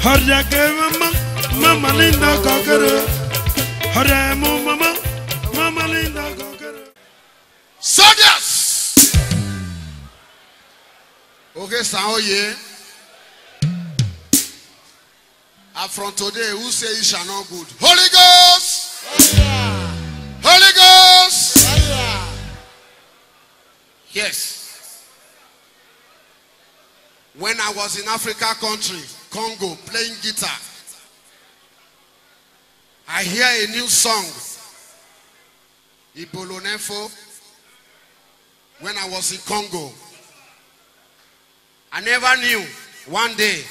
Mama Linda Cocker. Mama Linda Cocker. Soldiers! Okay, Saoye. From today, who say you shall not good? Holy Ghost! Holy Ghost! Yes. When I was in Africa country, Congo, playing guitar, I hear a new song, Ibolonefo. When I was in Congo, I never knew one day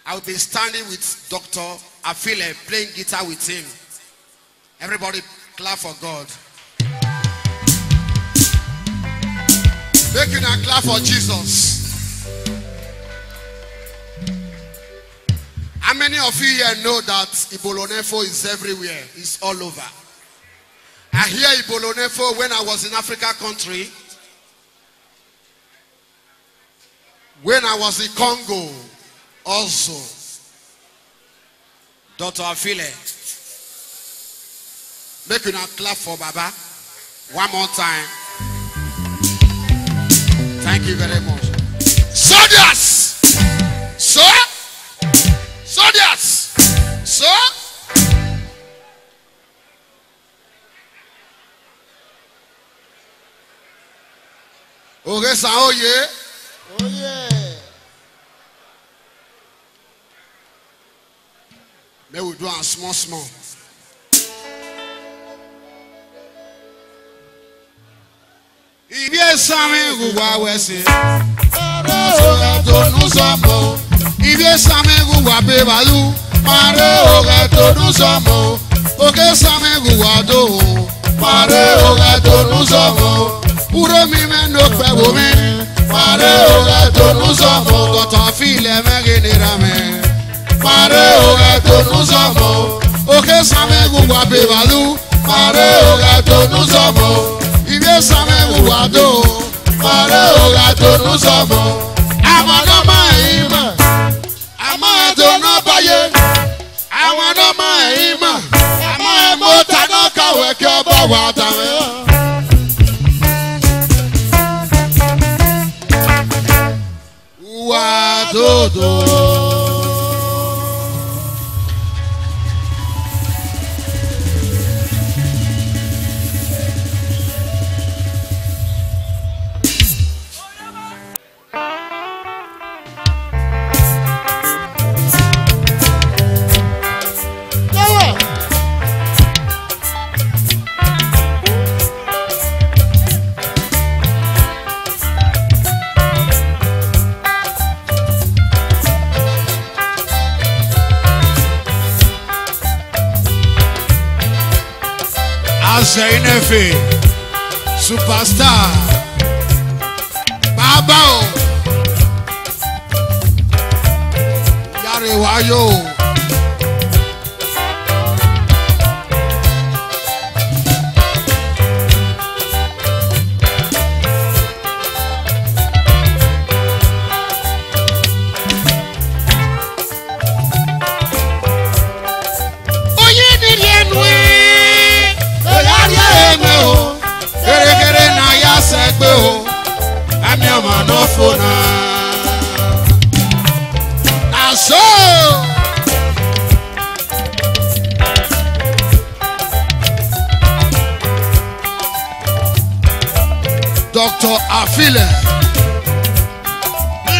I would be standing with Dr. Afile playing guitar with him. Everybody clap for God. Making a clap for Jesus. How many of you here know that Ibolonefo is everywhere? It's all over. I hear Ibolonefo when I was in Africa country. When I was in Congo also. Dr. Afile. Make you now clap for Baba. One more time. Thank you very much. Soldiers! So? Soldiers! So? Okay, Saoye. Oh yeah. May we do a small. Ibi esame guwa wese. Mare oga tonu somo. Ibi esame guwa bebalu. Mare oga tonu somo. Oge esame guwa do. Mare oga tonu somo. Uro mi mendo kwebo mi. Mare oga tonu somo. Dr. Afile megenera me. Mare oga tonu somo. Oge esame guwa bebalu. Mare oga tonu somo. Ibe same guwado, mare oga tonu somo. Amano maima, amado no baye. Amano maima, amamo tano kawe kyo bawata me. Uwadodo. Zainafe, superstar, Baba, Yarewayo. Dr. Afile,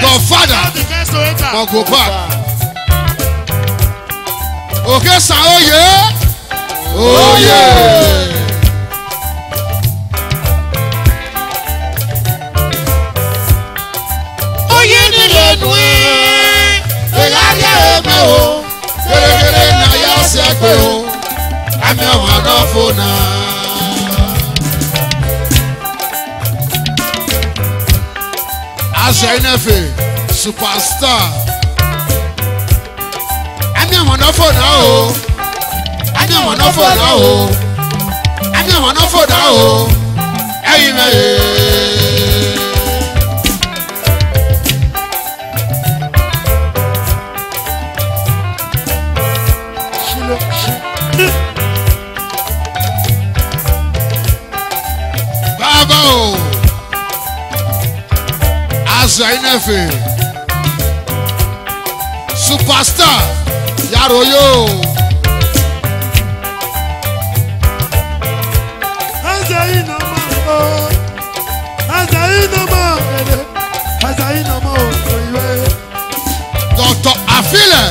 Godfather, go back. Okay, sir, oh yeah, oh yeah. Oh yeah, the way, the area me the na ya sekwe I'm your wonderful now. Zainafe, superstar. I'm your wonderful now. I'm your wonderful now. I'm your wonderful now. Amen. Bravo! Azainefe. Superstar. Yaroyo. Dr. Afile.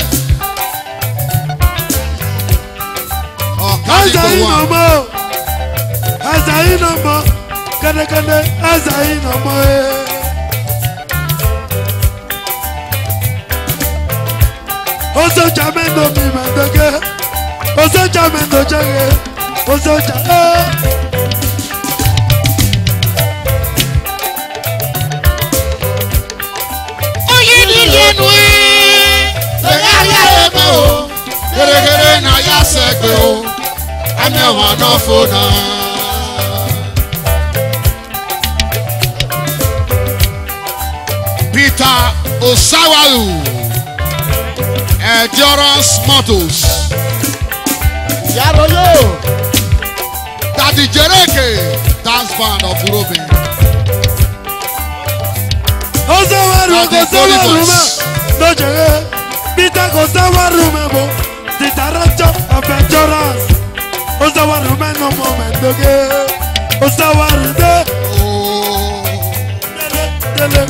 Oso jamendo mi mandege, oso jamendo jage, oso jage. Gere na ya sekwe o, ame wa no fona. Peter Osawaru, Endurance Motors. Yaroyo. Daddy Jereke, dance band of Urobe. Osawaru, Osawaru ma, no jage. Peter Osawaru ma bo. The director of Endurance. Osawaru ma no moment okay. Osawaru de. Oh. Dele.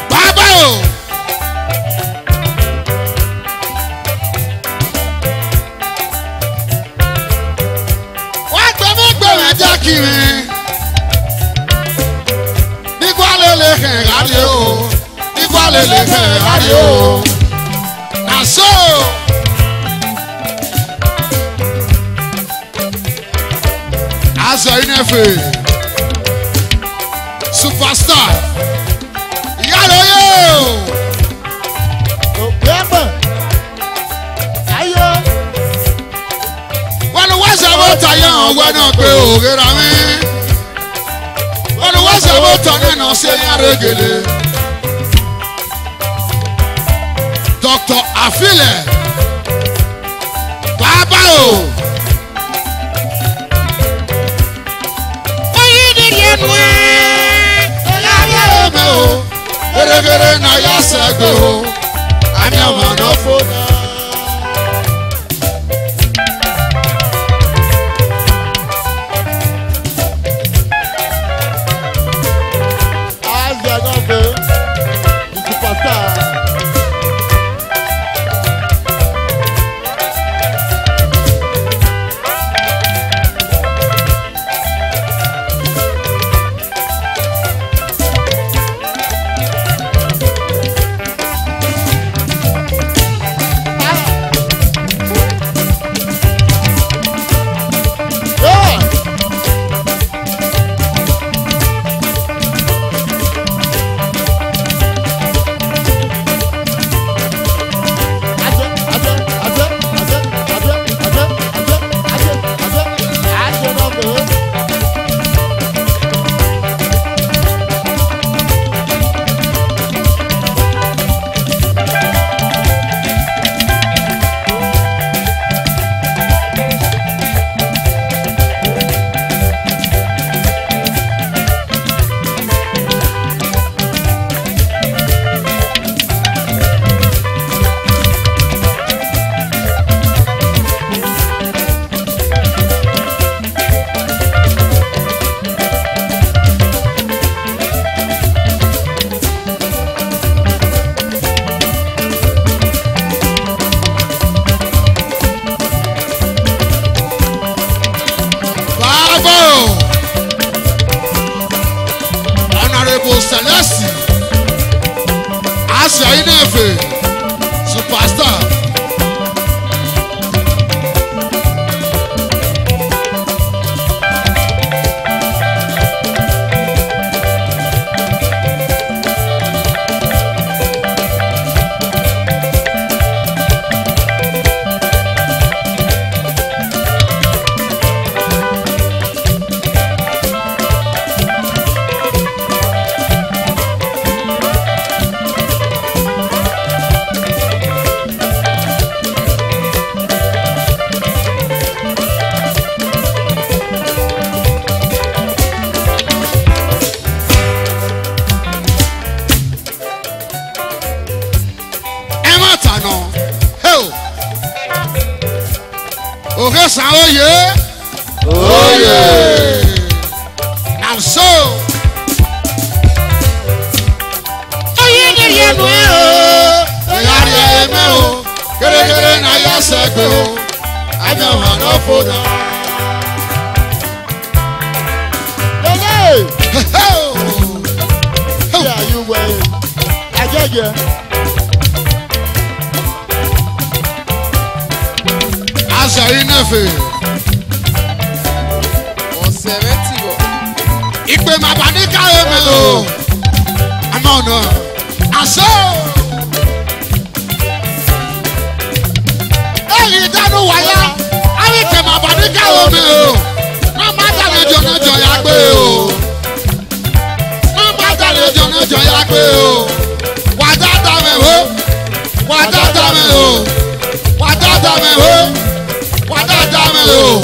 Baba o. Wá gbẹmí jákìrì. Nígbà lele kẹ̀ rárí o. Nígbà lele kẹ̀ rárí o. Na so. Azainefe. Superstar. Yaroyo. Yamba. Ayo. Wọ́n wá sábà tayé ọ̀wẹ́ náà pé òrera mi. Wọ́n wá sábà tọ́ni náà ṣe ní arégele. Dr. Afile. Bàbá o. Oyin ni yẹn mú ẹ́. Ẹ̀yà ẹ̀mẹ́ o. Gẹ́gẹ́ náà yá sẹ́gbẹ̀ o. Àmì ọmọ náà fọ́nà. Celeste, Azainefe, Superstar. Ohe sa oye. Oye. Now so. Oye ni yenu o. Yari eme o. Kere kere na ya sekwe o. Ame wa no foda. Lele. Yeah, you way. Ajaja. Asa inefe. Conservative. Ipe mabani ka eme o. Amona. Aso. Eyi danu waya. Ari pe mabani ka eme o. Na ma dale jona joya gbe o. Na ma dale jona joya gbe o. Wa dada me o. Wa dada me o. Wa dada me o. Wa dada me o.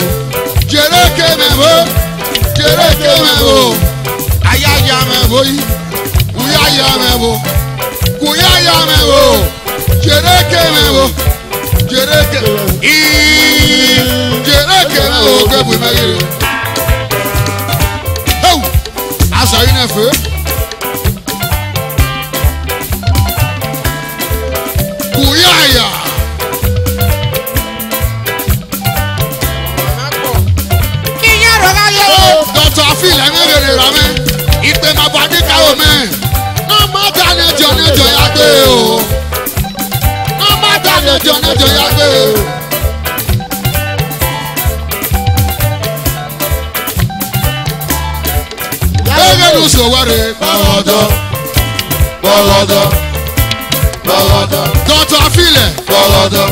Jereke me o. Jereke me o. Ayaya me o. Uyaya me o. Kuyaya me o. Jereke me o. Jereke. Jereke me o. Gebu me gire. Hey. Asa inefe. Kuyaya. Dr. Afil ẹ̀mẹ́rẹ̀rẹ̀ rà mẹ́, ìpè máa bọ̀ ní káwọ́ mẹ́. Náà má dá nẹjọ yá gbé o. Náà má dá nẹjọ yá gbé o. Gẹ́gẹ́ ní sòwárẹ̀ bọ̀gọ̀dọ̀ bọ̀gọ̀dọ̀ bọ̀gọ̀dọ̀. Dr. Afil ẹ̀ bọ̀gọ̀dọ̀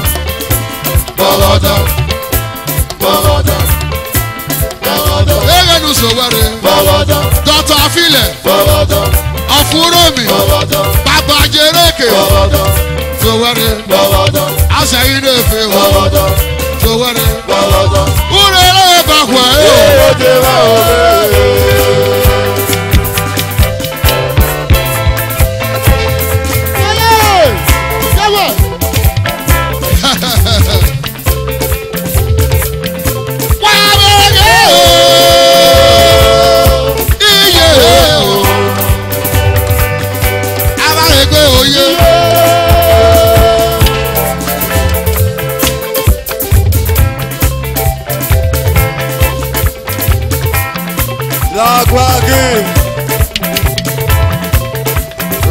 bọ̀gọ̀dọ̀ bọ̀gọ̀dọ̀. Egenu sowore. Dr. Afile. Ọ̀fúnrọ́mì. Bàbá Jereke. Sowore. Asẹ̀yìn lè fi wọ. Sowore. Wúrẹ́ lè bá wà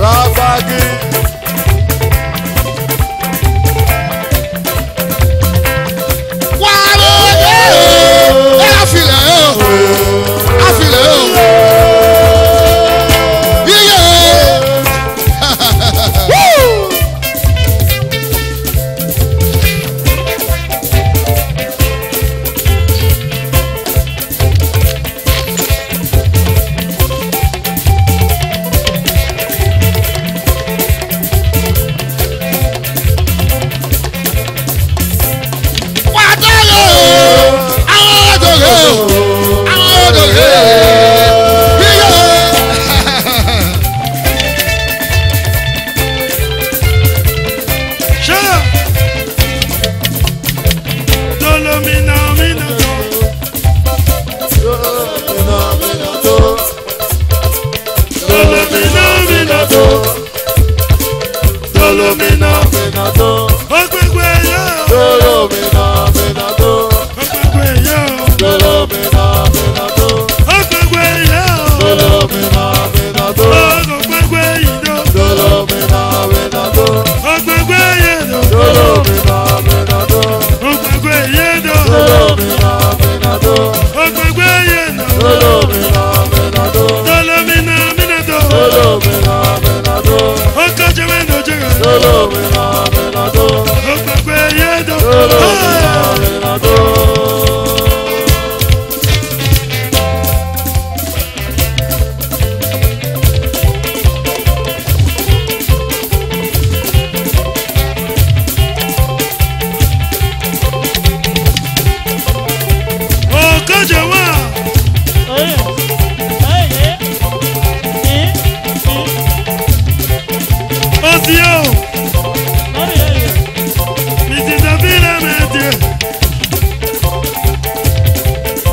Rabagi.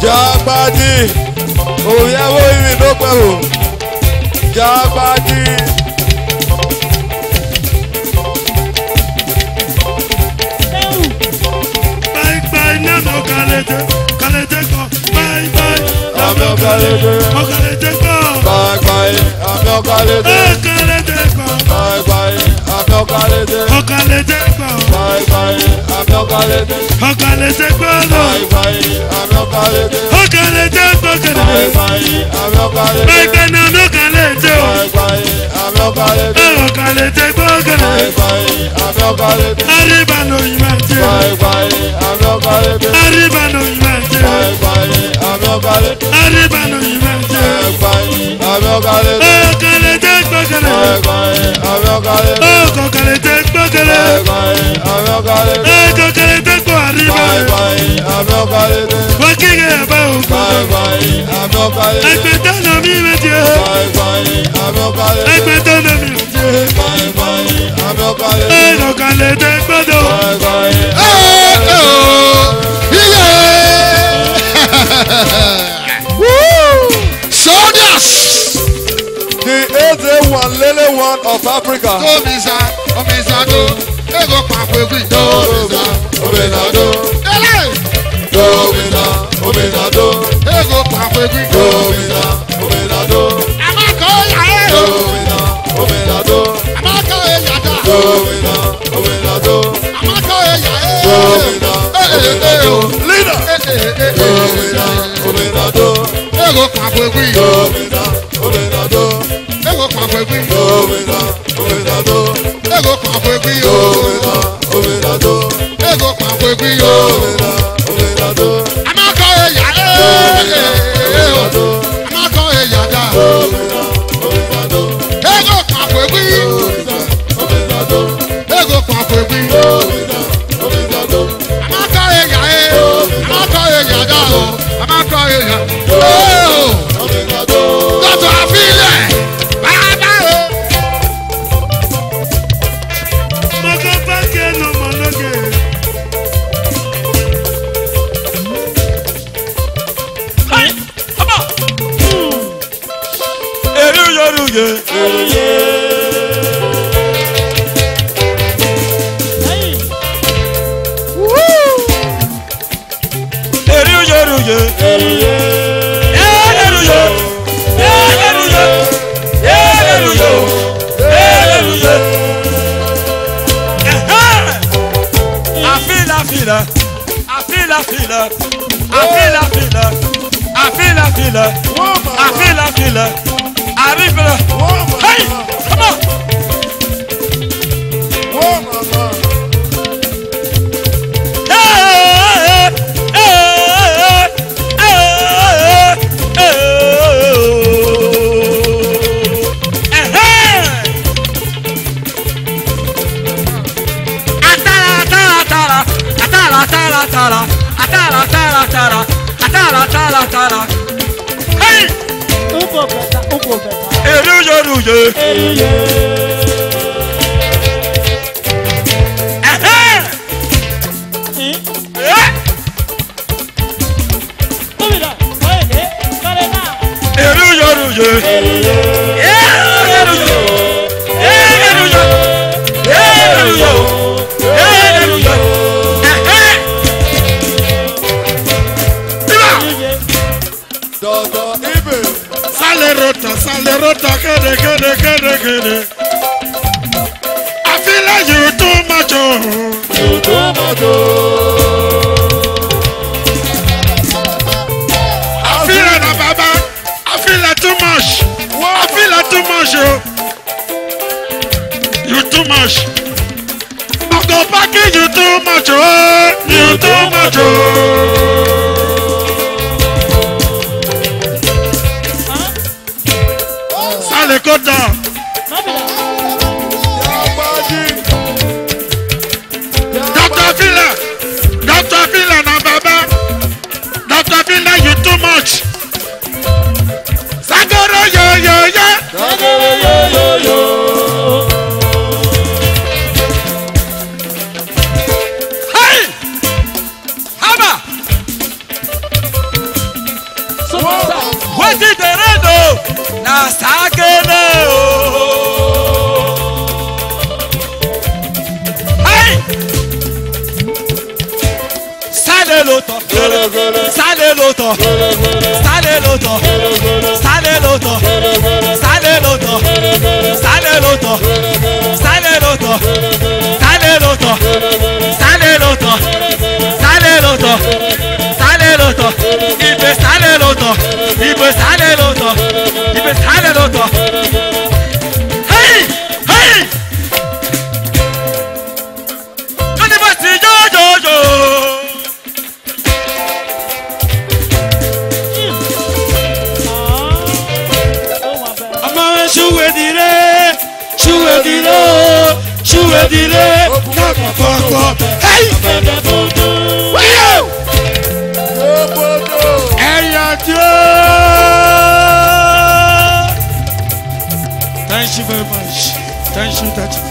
Jagbadi. Òyìnbó ìrìn ló pẹ́ o. Jagbadi. Bye bye nano kalete. Kalete ko. Bye bye. Àmì ọ̀kàlẹ́dẹ́. Kalete ko. Bye-bye, àmì ọ̀kàlẹ́dẹ́. Kalete ko. Bye-bye, àmì ọ̀kàlẹ́dẹ́. Kalete ko. Bye-bye, àmì ọ̀kàlẹ́dẹ́. Kalete ko. Bye-bye, àmì ọ̀kàlẹ́dẹ́. Kalete ko. Bye-bye, àmì ọ̀kàlẹ́dẹ́. Bye bye nano kalete o. Bye-bye, àmì ọ̀kàlẹ́dẹ́. Kalete ko. Bye-bye, àmì ọ̀kàlẹ́dẹ́. Arriba no imagine. Bye-bye, àmì ọ̀kàlẹ́dẹ́. Arriba no imagine. Bye-bye, àmì ọ̀kàlẹ́dẹ́. Arriba no imagine. Bye-bye, àmì ọ̀kàlẹ́dẹ́. Kalete ko. Bye-bye, àmì ọ̀kàlẹ́dẹ́. Kalete ko. Bye-bye, àmì ọ̀kàlẹ́dẹ́. Kalete ko arriba. Bye-bye, àmì ọ̀kàlẹ́dẹ́. Wakige ba o. Bye-bye, àmì ọ̀kàlẹ́dẹ́. Ẹgbẹ̀ta na mi meje. Bye-bye, àmì ọ̀kàlẹ́dẹ́. Ẹgbẹ̀ta na mi meje. Bye-bye, àmì ọ̀kàlẹ́dẹ́. Kalete ko. Bye-bye. Soldiers! The AZ1 Lele One of Africa. Omisa, Omisado, Ego Pakwegwi, Domisa, Obenado. Ele! Domina, Obenado. Ego Pakwegwi, Domina, Obenado. Amako Yae! Domina, Obenado. Amako Yada! Domina, Obenado. Amako Yae! Domina, Obenado. Leader. Domina, Obenado. Ego Pakwegwi, Domina, Obenado. Ego Pakwegwi, Domina, Obenado. Ego Pakwegwi, Domina, Obenado. Ego Pakwegwi, Domina, Obenado. Amako Yae! Amako Yada! Domina, Obenado. Ego Pakwegwi, Domina, Obenado. Ego Pakwegwi, Domina, Obenado. Amako Yae! Amako Yada! Amako Yada! Obenado. Dọ́tọ̀ àfilẹ̀ bàbá o. Moko pake no monoge. Eruye. Arrive là. Hey, come on. Hey! Salerota, kede. I feel like you too much. I feel like Baba. I feel like too much. I feel like too much. You too much. I go back in you too much. You too much. Salekota. Dr. Villa na Baba. Dr. Villa, you too much. Sagoro yo. Hey! Haba! l'autre, salé l'autre, salé l'autre, salé l'autre, salé l'autre, salé l'autre, salé l'autre, salé l'autre, salé l'autre, salé l'autre, il peut saler l'autre, il peut saler l'autre, il peut saler l'autre. Hey, hey. Dile, hey! Thank you very much. Thank you, thank you.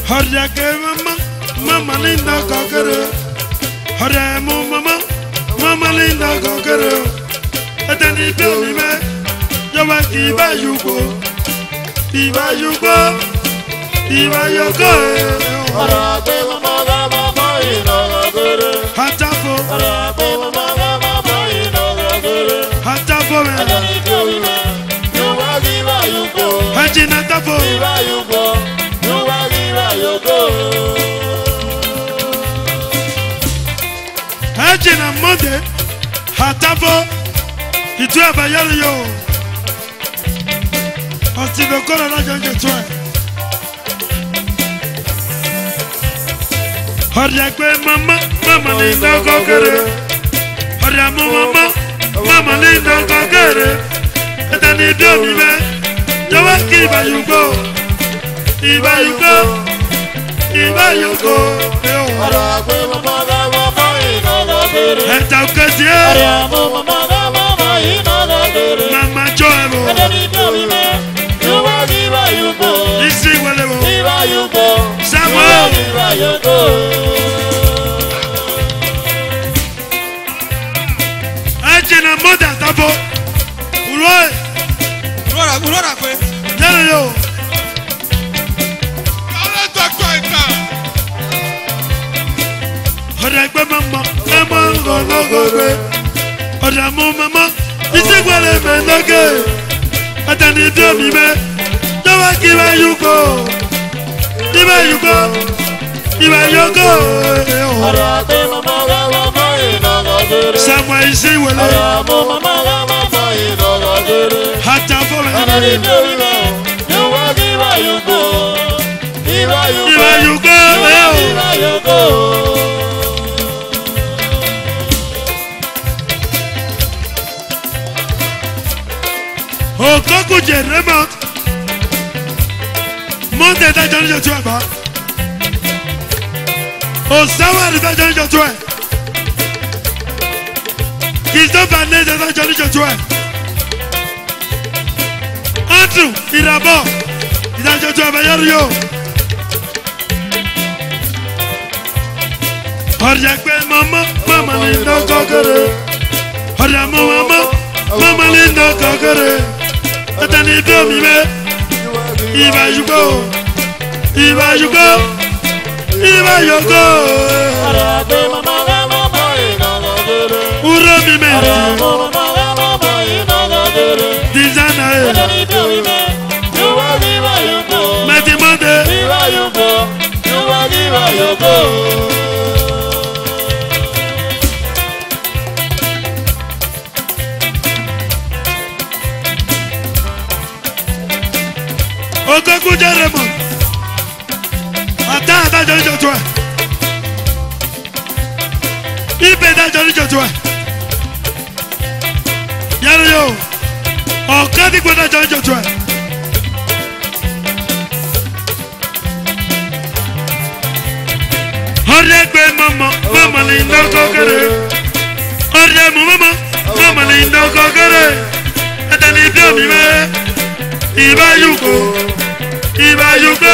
Hurry, mama linda kokoro. Hurry, mama linda kokoro. Atani bioni me, yawa kiba yugo, kiba yugo, kiba yugo. Hurry, mama ino kokoro. Hatafo. Hurry, mama ino kokoro. Hatafo me. Atani bioni me, yawa kiba yugo. Hajina tafo. Kiba yugo. Hajina Monday, Hatavo, itu abayari yo. Oti dokoro la jonge twa. Hurry kwe mama linda kokere. Hurry mama linda kokere. Etani biomi me, yawa kiba yugo. Iba yugo, iba yugo. Hurry kwe mama ino kokere. Eta ukazie. Hurry mama ino kokere. Mama joemo. Etani biomi me, yawa kiba yugo. Isi walebo. Iba yugo. Samuel. Iba yugo. Ajina moda tabo. Uroi. Urora kwe. Yalo yo. Hurry kwe mama ngogogwe. Hurry mama isi kwale mendoke. Atani biomi me, yawa kiba yugo. Iba yugo, iba yugo. Hurry mama ino kokere. Samuel isi wele. Hurry mama ino kokere. Hatafo me. Atani biomi me, yawa kiba yugo. Iba yugo, iba yugo. Okoku Jeremot Monday da Johnny Joshua ba Osawa da Johnny Joshua Christopher Nede da Johnny Joshua Andrew Irabo da Joshua ba Yorio Hurry kwe mama linda kokere. Hurry mama linda kokere. Atani biomi me, iba yugo, iba yugo, iba yugo. Hurry mama ino kokere. Uromi me, mama ino kokere. Dizana e. Atani biomi me, yawa kiba yugo. Meti monde. Iba yugo, yawa kiba yugo. Okoku Jeremot Ata Johnny Joshua Ibe da Johnny Joshua Yaro yo Okadi kwe da Johnny Joshua Ọ̀rẹ́ pé mama lè ná kọ́kẹ́rẹ́. Ọ̀rẹ́ mu mama lè ná kọ́kẹ́rẹ́. Ẹ̀tẹ̀ ní bí omi mẹ́. Ìbá yòókù. Ìbá yòókù.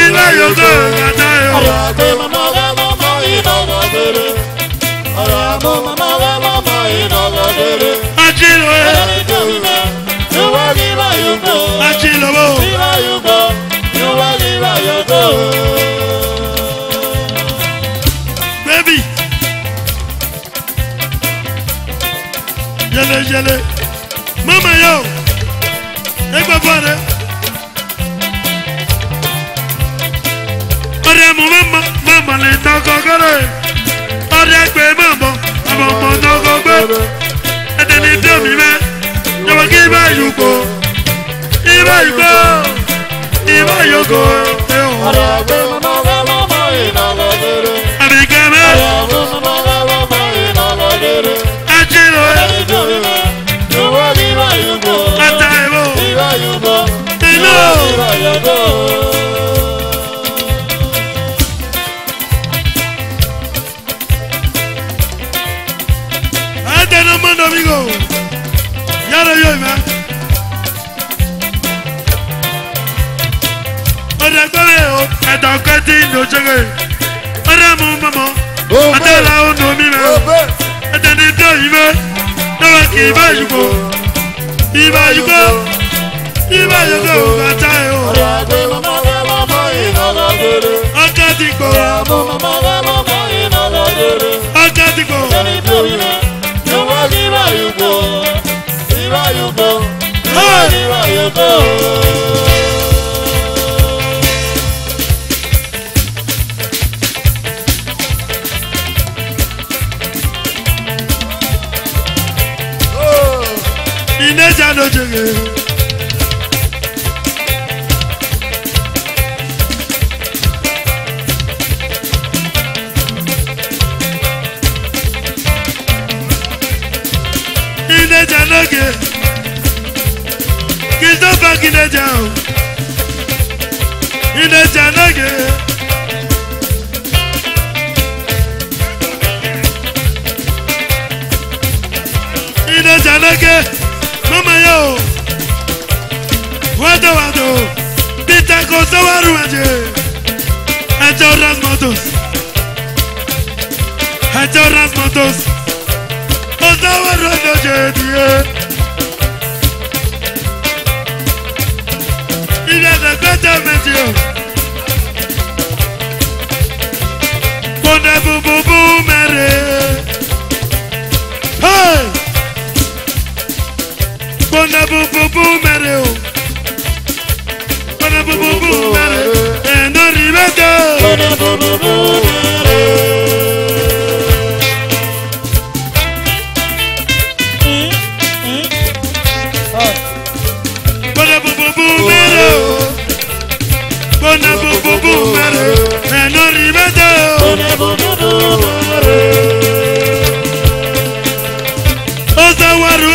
Ìbá yòókù. Àtà yòó. Ọ̀rẹ́ pé mama iná kọ́kẹ́rẹ́. Ọ̀rẹ́ mu mama iná kọ́kẹ́rẹ́. Achilo ẹ̀. Ẹ̀tẹ̀ ní bí omi mẹ́. Ìwà ìbá yòókù. Achilo bò. Ìbá yòókù. Ìwà ìbá yòókù. Baby. Yele. Mama yo. Egbe fare. Ọ̀rẹ́ mu mama le ná kọ́kẹ́rẹ́. Ọ̀rẹ́ pé mama ná kọ́kẹ́rẹ́. Ẹ̀tẹ̀ ní bí omi mẹ́. Yọ̀wọ̀ kí ibà yòókù. Ibà yòókù. Ibà yòókù. Ọ̀rẹ́ pé mama iná kọ́kẹ́rẹ́. Àbíkẹ́ mẹ́. Ọ̀rẹ́ mu mama iná kọ́kẹ́rẹ́. Achilo ẹ̀. Ẹ̀tẹ̀ ní bí omi mẹ́. Ìwà ìbá yòókù. Àtà yòó. Ìbá yòókù. Hello. Ìbá yòókù. No mando amigo. Ya lo yo, man. Ora gbọ́dọ̀ o, ẹ̀dá kẹ́tì ló ṣẹ́gẹ̀. Ora mú mọ́mọ́, àtẹ̀lá ó nù mí mẹ́. Ẹ̀dá ní tó yìí mẹ́. Lọ́wọ́ kì í bá yùkọ́. Ìbá yùkọ́. Ìbá yùkọ́ ò bá tá ẹ̀ o. Ọ̀rẹ́ pé mama iná kọ́kẹ́rẹ́. Ọkọ̀ ti gbọ́. Ọ̀rẹ́ mu mama iná kọ́kẹ́rẹ́. Ọkọ̀ ti gbọ́. Ẹ̀tẹ̀ ní bí omi mẹ́. Ìwà ìbá yòókù. Ìbá yòókù. Ìbá yòókù. Ineja no jege. Ineja no ge. Kizoba kineja o. Ineja no ge. Ineja no ge. Mama yo. Wado. Peter Kosawaru aje. Ajoras motos. Kosawaru aje die. Il a de bêtes messieurs. Bonne boubou mere. Hey. Bonne boubou mere. Bonne boubou mere. Et non rivete. Bonne boubou mere. Bonne boubou mere. Bonne boubou mere. Et non rivete. Bonne boubou mere. Osawaru.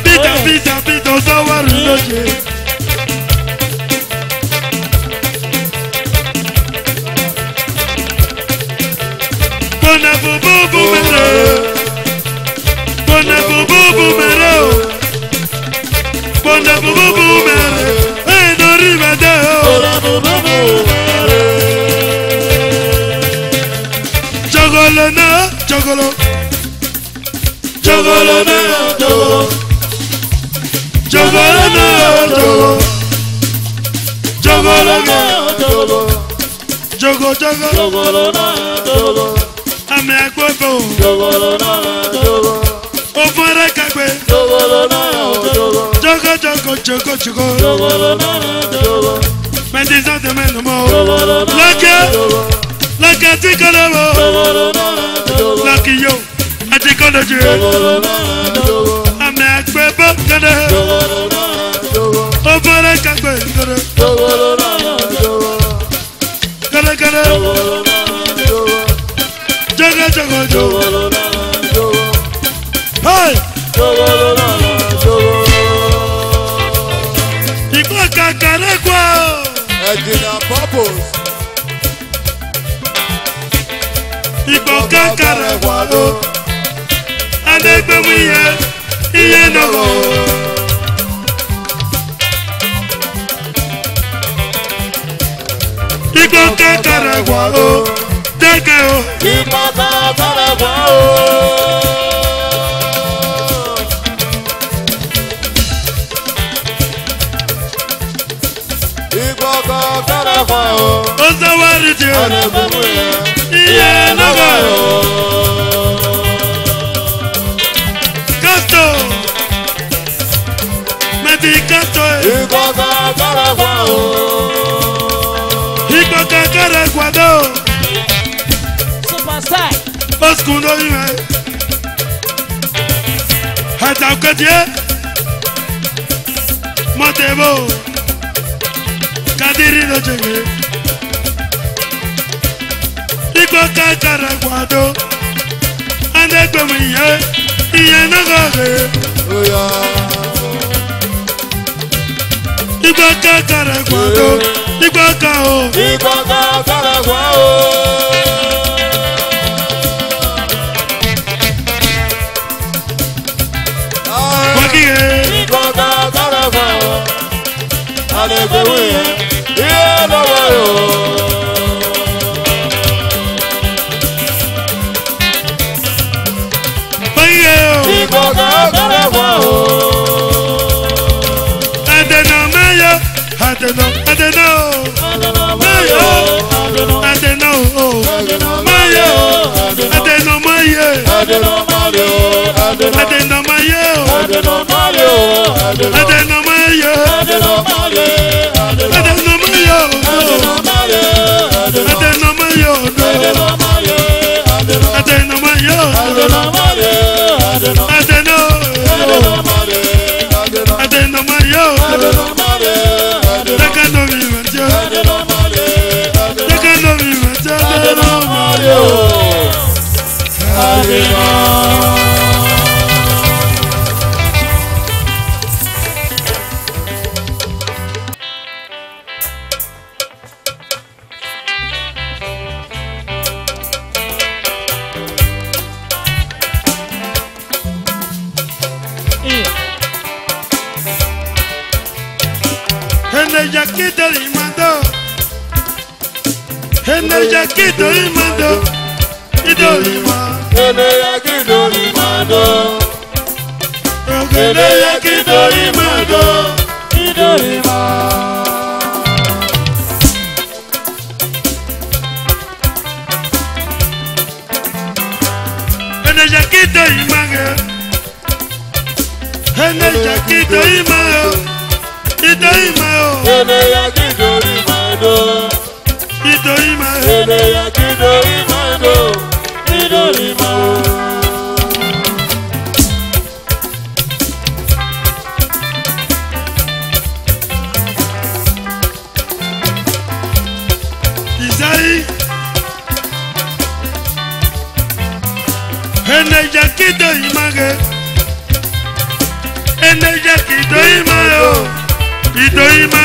Peter Osawaru loje. Bonne boubou mere. Bonne boubou mere. Bonne boubou mere. Et non rivete. Bonne boubou mere. Jogolo na, jogolo. Jogolo na, jogolo. Jogolo na, jogolo. Jogolo na, Jogo. jogo. Jogo na jogo. Ame agbogbo. Jogo na jogo. Ofere kagbe. Jogo na jogo. Jogo. Jogo na jogo. Medisa de menomo. Jogo na jogo. Lake tikolowo. Jogo na jogo. Lucky yo. Atikoloje. Jogo na jogo. Ame agbogbo kede. Jogo na jogo. Ofere kagbe kede. Jogo na jogo. Kede. Jogo na jogo. Jogo. Jogo na jogo. Hey. Jogo na jogo. Igba kakare kwa. Edina Purpose. kakara kwado. Adegbe mu iye nogo. Iko kakara kwado. Deke o. Iko kakara kwado. Ozawari je. Iye nogo. Kasto. Medi kasto. Iko kakara kwado. Iko kakara kwado. Superstar. Oskuno ime. Hata ukatie. Motebo. Kadiri no jenge. Iko kakara kwado. Andegbe mu iye nogoge. Iko kakara kwado. Iko kao. Iko kakara kwado. Wakiye. Iko kakara kwado. Adegbe mu iye nogoge. Iko kakara kwado. Adeno mayo. Adeno mayo. Adeno mayo. Adeno mayo. Adeno mayo. Adeno mayo. Adeno mayo. Adeno mayo. Adeno mayo. Adeno mayo. Adeno mayo. Adeno mayo. Yakito imando, idolima. Yakito imando, yakito imando, idolima. Yakito image, yakito imando, idolima. Yakito imando. Idolima, yakito imando, idolima. Isai, yakito image, yakito imando, idolima.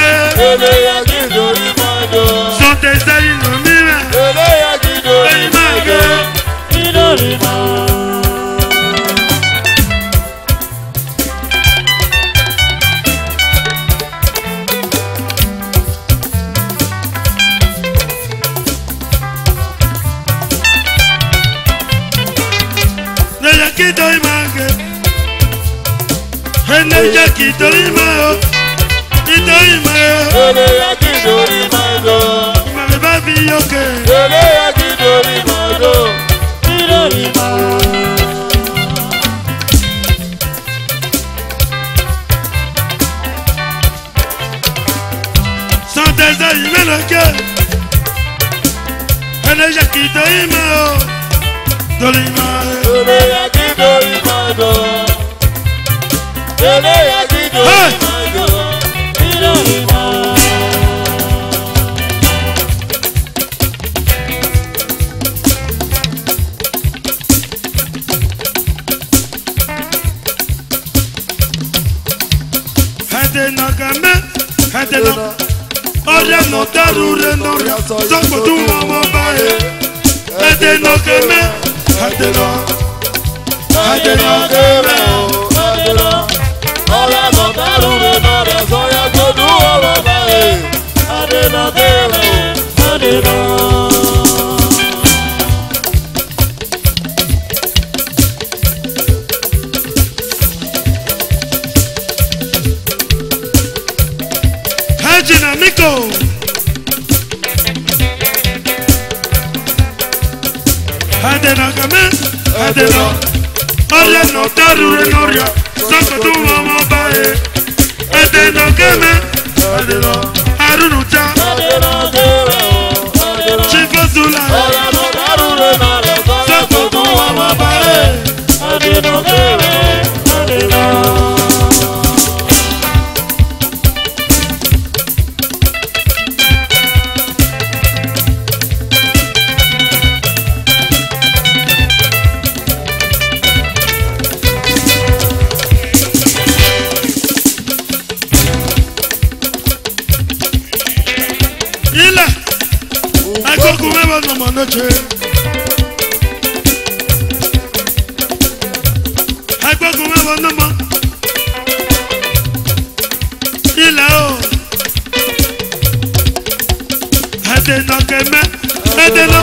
Yakito imando. Son tes aïeux mira. Yakito imando, idolima. Yakito image, yakito imando, idolima. Yakito imando. Baby, okay. Yakito imando, idolima. Sans tes aïeux me le cœur. Yakito imando, dolima. Yakito imando. Yakito imando, idolima. Oria no tarure no, soko tu mama bae. Adeno keme, adeno, adeno keme, adeno. Ola motaru me nore soya kodu ola bae. Adeno keme, adeno. Hajina Miko. Adeno kame, adeno. Ola no taru renoria, soko tu mama bae. Adeno kame, adeno. Arunucha, Adeno keme, adeno. Chifazula, Ola motaru renoria soya soko tu kodu mama ola bae. bae. Adeno keme, adeno. Ila, agogo meba no manoche. Agogo meba no ma. Ila o. Adeno keme, adeno.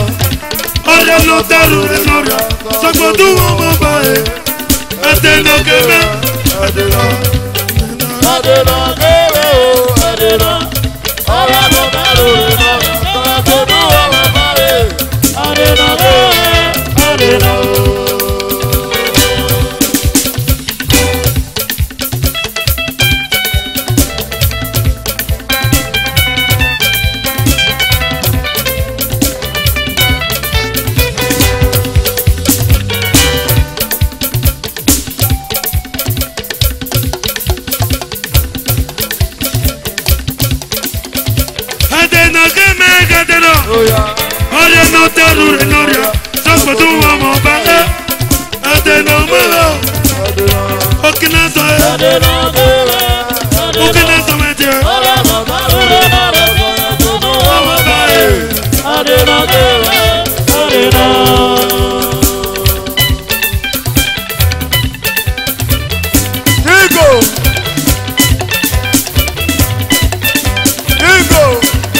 Oya no taru renoria, soko tu mama bae. Adeno keme, adeno. Adeno keme, adeno. Ola motaru renoria soya kodu ola bae. Adeno keme, adeno. Adeno keme, adeno. Oya. Oya no taru renoria, soko tu mama bae. Adeno mama, okina soe, Adeno keme, adeno. okina someje. Ola motaru renoria soya kodu ola bae. Adeno keme, adeno. Digo. Digo.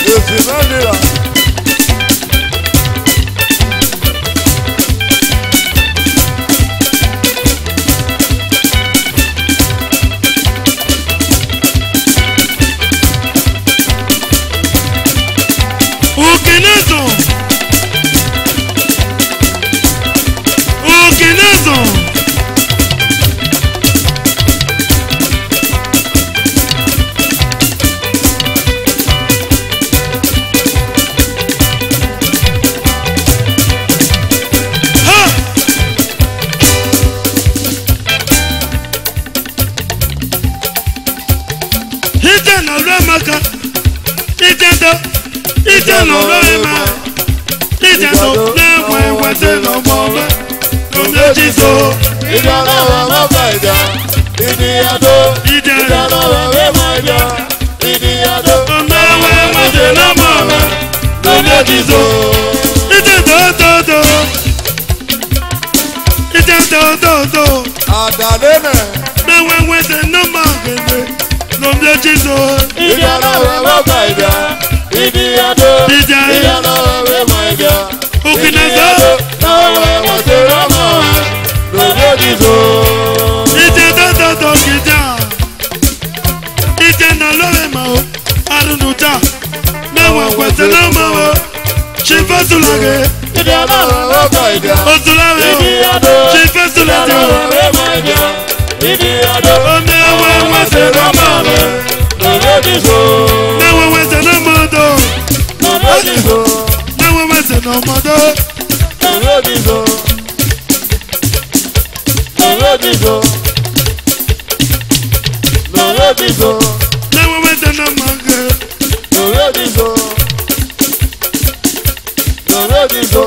Yesinandira. Ukinezo, ukinezo. Ha! Ite na ramaka, ite do, ite no rama, ite do na wete no mama, no mejizo, Ìdáná wa má bá ìjà, ìdí àdó. ite Ìdáná wa wé má jà, ìdí àdó. na wete no mama, no mejizo, ite do do do, ite do do do, Adalene. na wete no mama, no mejizo, Ìdáná wa má bá ìjà, ìdí àdó. ite Ìdáná wa wé má jà, ìdí ukinezo, àdó. Náwó ẹ̀wọ̀n ṣe rámọ̀ ẹ̀ lójoojú so. ite do do do kija, ite na lore ma o, arunuta, na wete no mama, chifazulage. Ìdáná wa má bá ìjà, Osulawe ìdí o, àdó. chief Osulate Ìdáná wa o, wé má jà, ìdí àdó. ome ewe wese rama o, Lójoojú so. newe wese no modo, Lójoojú so. newe wese no modo, Lójoojú so. Lójoojú so. Lójoojú so. newe wese no mange, Lójoojú so. Lójoojú so.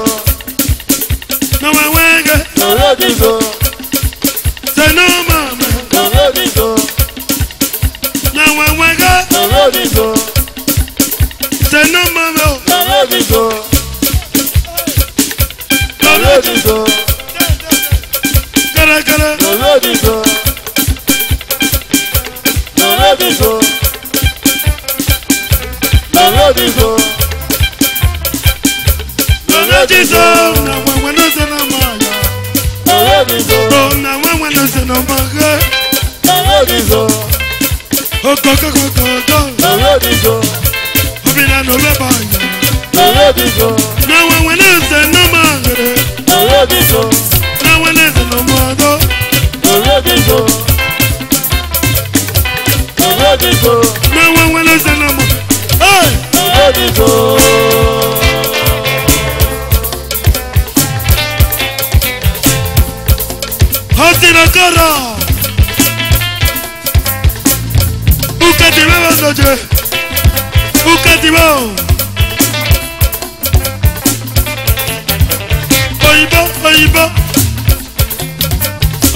newe wege, Lójoojú so. se no mame, Lójoojú so. newe wege, Lójoojú so. se no mame o, Lójoojú so. diso. Love diso. Love diso. Na mwa no se na maya. Love diso. Na mwa no se na maya. Love diso. Okokokokoko. Love diso. Obina no be banya. Love diso. Na mwa no se na maya. Love diso. Na mwa no se na maya. Love diso. Love diso. Na mwa no se na maya. Hey! Love diso. Hostina kara. Bukati baba noche. Bukati baba. Oiba, oiba.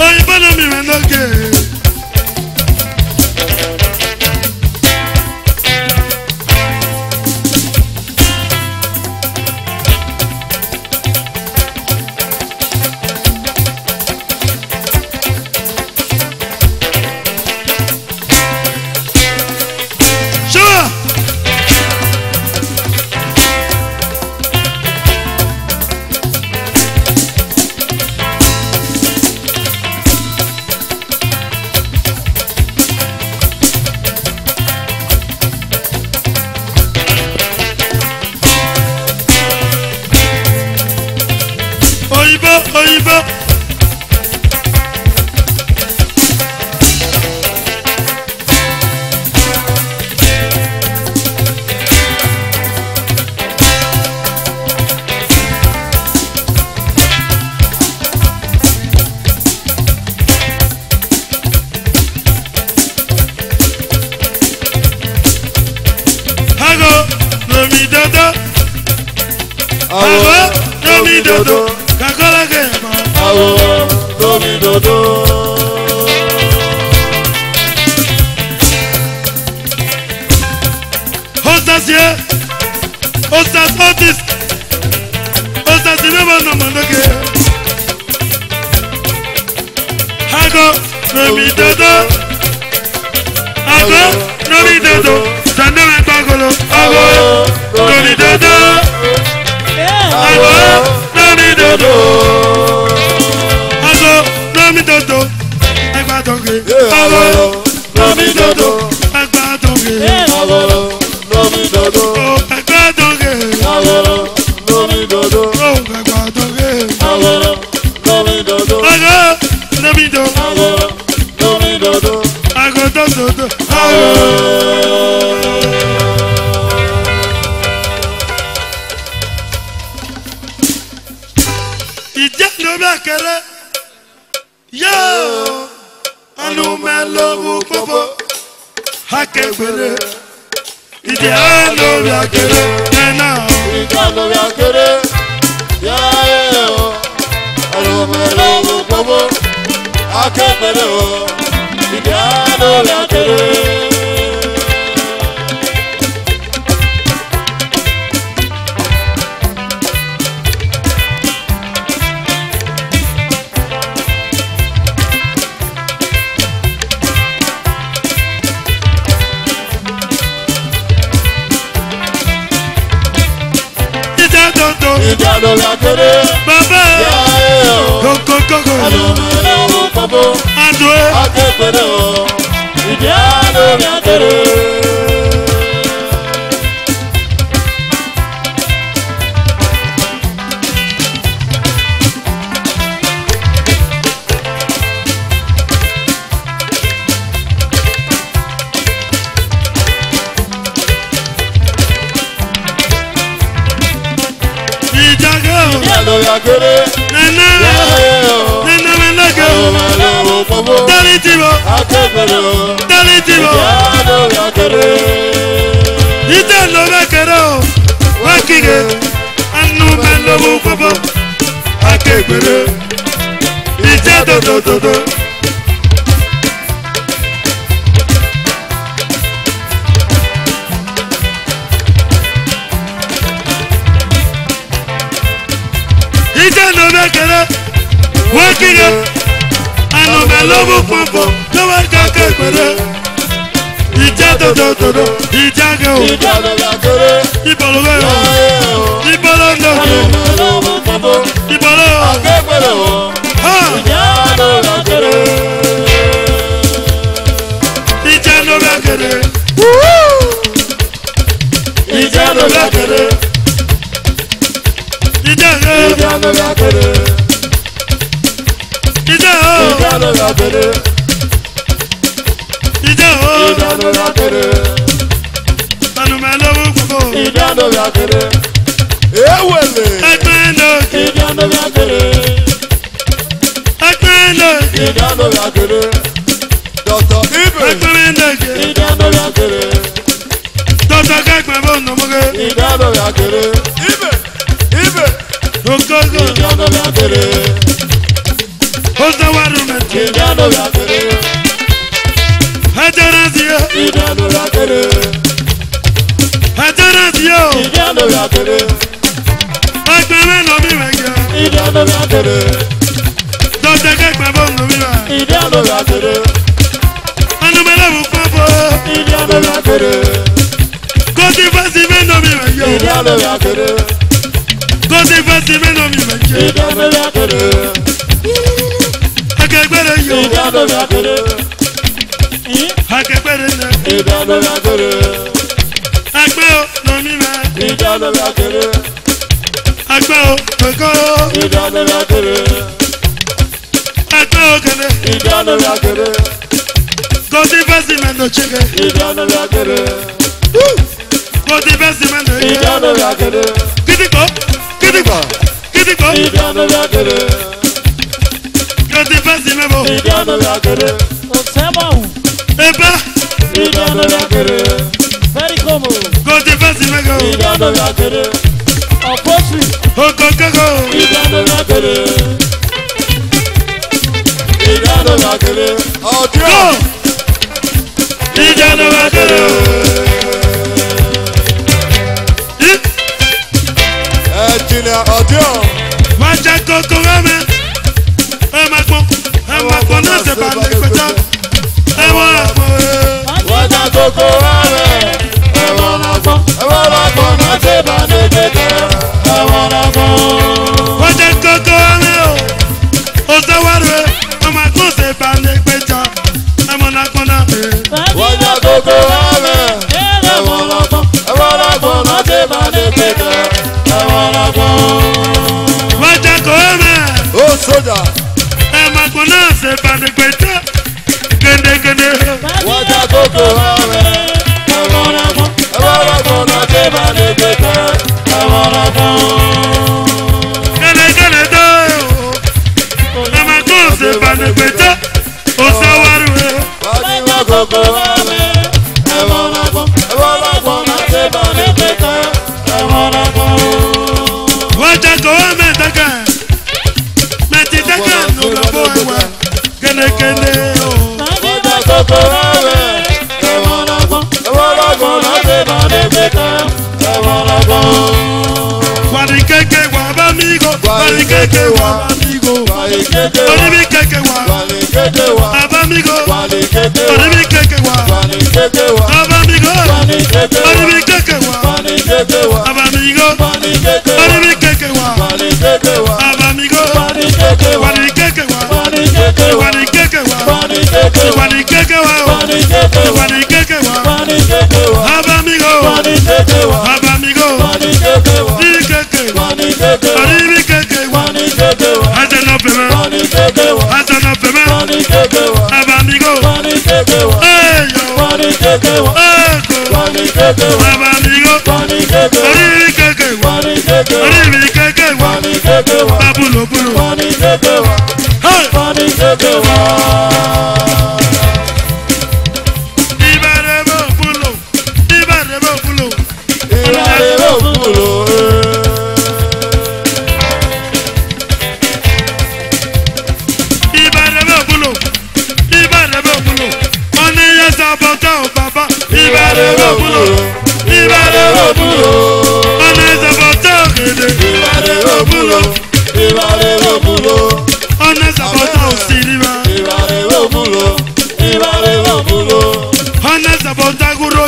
Oiba no mi mendoke. Oiba. Hago, no mi dodo. Hago, no mi dodo. Kakola kema. Awo, domi dodo. Ostasie, ostas otis, ostasi beba no mandoke. Hago, no mi dodo. Hago, no mi dodo. Sande me pagolo. Hago, no mi dodo. Hago, no mi dodo. Hago, no mi dodo. Egba tonge. Hago, no mi dodo. Egba tonge. Awo, domi dodo. Oh, egba tonge. Awo, domi dodo. Oh, egba tonge. Awo, domi dodo. Hago, no mi dodo. Awo, domi dodo. Hago, dodo. Ija no me akere. Yo, anu me lobu popo. Hakebere. Ija no me akere. Ena. Ijano mi akere. Ya o. Alumelo bu popo. Akepere o. Ijano mi akere. Ijano mi akere. Baba. Ya o. Koko. Alumelo bu popo. Adwe. Akepere o. Ijano mi akere. Ijano mi akere. Nana. Nana menago. Alumelo bu popo. Dalitibo. Akepere o. Dalitibo. Ijano mi akere. Ija no me akere o. Wakige. Anu me lobu popo. Hakebere. Ija dodo. Ija no me akere. Wakige. Anu me lobu popo. No me akere. dodododo. Ìjàgẹ̀ o. Ìbọ̀lọ́wẹ̀ o. Ìbọ̀lọ́dọ̀ o. Ìbọ̀lọ́ o.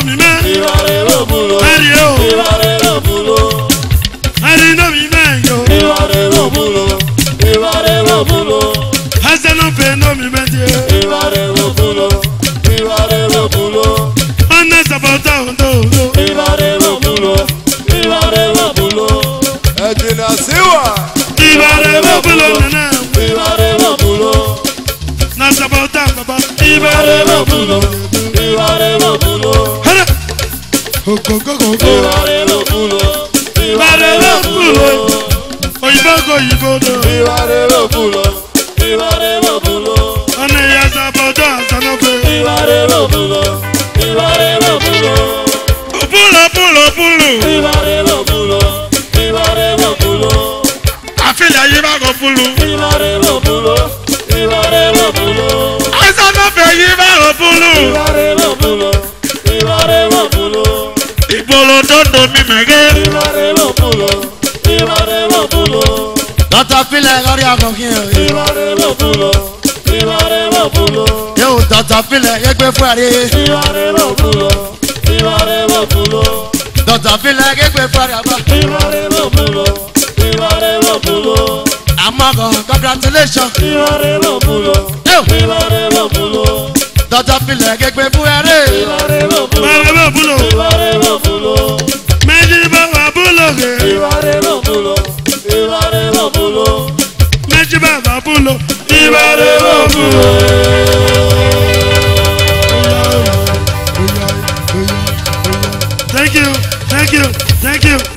mi mẹ́. Ìbàrẹ̀ lòbúlò. Ẹ̀rí o. Ìbàrẹ̀ lòbúlò. Ẹ̀rí náà mi mẹ́ yo. Ìbàrẹ̀ lòbúlò. Ìbàrẹ̀ lòbúlò. Ẹsẹ̀ náà fẹ́ náà mi mẹ́ tiẹ̀. Ìbàrẹ̀ lòbúlò. Ìbàrẹ̀ lòbúlò. Ọ̀nà sàbọ̀tà òǹdó òǹdó. Ìbàrẹ̀ lòbúlò. Ìbàrẹ̀ lòbúlò. Ẹ̀jìnà síwà. Ìbàrẹ̀ lòbúlò nana. Ìbàrẹ̀ lòbúlò. Na sàbọ̀tà bàbá. Ìbàrẹ̀ lòbúlò. Ìbàrẹ̀ lòbúlò. Hẹ́rẹ́. Ogogogogo. Ìbàrẹ̀ lòbúlò. Ìbàrẹ̀ lòbúlò. Òyìnbó kò yìnbó dò. Ìbàrẹ̀ lòbúlò. Ìbàrẹ̀ lòbúlò. Ọ̀nà ìyá sàbọ̀tà àtàlọ́fẹ́. Ìbàrẹ̀ lòbúlò. Ìbàrẹ̀ lòbúlò. Búlò búlò búlò. Ìbàrẹ̀ lòbúlò. Ìbàrẹ̀ lòbúlò. Àfihàn yìí bá kọ búlò. Ìbàrẹ̀ lòbúlò. Ìbàrẹ̀ lòbúlò. Ẹsẹ̀ náà fẹ́ yìí bá kọ búlò. Ìbàrẹ̀ lòbúlò. Ìbàrẹ̀ lòbúlò. Ìgbòho dòdò mi mẹ́gẹ́. Ìbàrẹ̀ lòbúlò. Ìbàrẹ̀ lòbúlò. Dọ́tà fílẹ̀ lórí àkọ́kí o. Ìbàrẹ̀ lòbúlò. Ìbàrẹ̀ lòbúlò. Yóò dọ́tà fílẹ̀ yẹgbẹ́ fún àrí. Ìbàrẹ̀ lòbúlò. Ìbàrẹ̀ lòbúlò. Dọ́tà fílẹ̀ yẹgbẹ́ fún àrí àbá. Ìbàrẹ̀ lòbúlò. Ìbàrẹ̀ lòbúlò. Àmọ́ kan congratulations. Ìbàrẹ̀ lòbúlò. Ìbàrẹ̀ lòbúlò. Dọ́tà fílẹ̀ yẹgbẹ́ fún àrí. Ìbàrẹ̀ lòbúlò. Bàbá bá búlò. Ìbàrẹ̀ lòbúlò. Méjì bá wà búlò gẹ̀. Ìbàrẹ̀ lòbúlò. Ìbàrẹ̀ lòbúlò. Méjì bá wà búlò. Ìbàrẹ̀ lòbúlò. Thank you, thank you, thank you.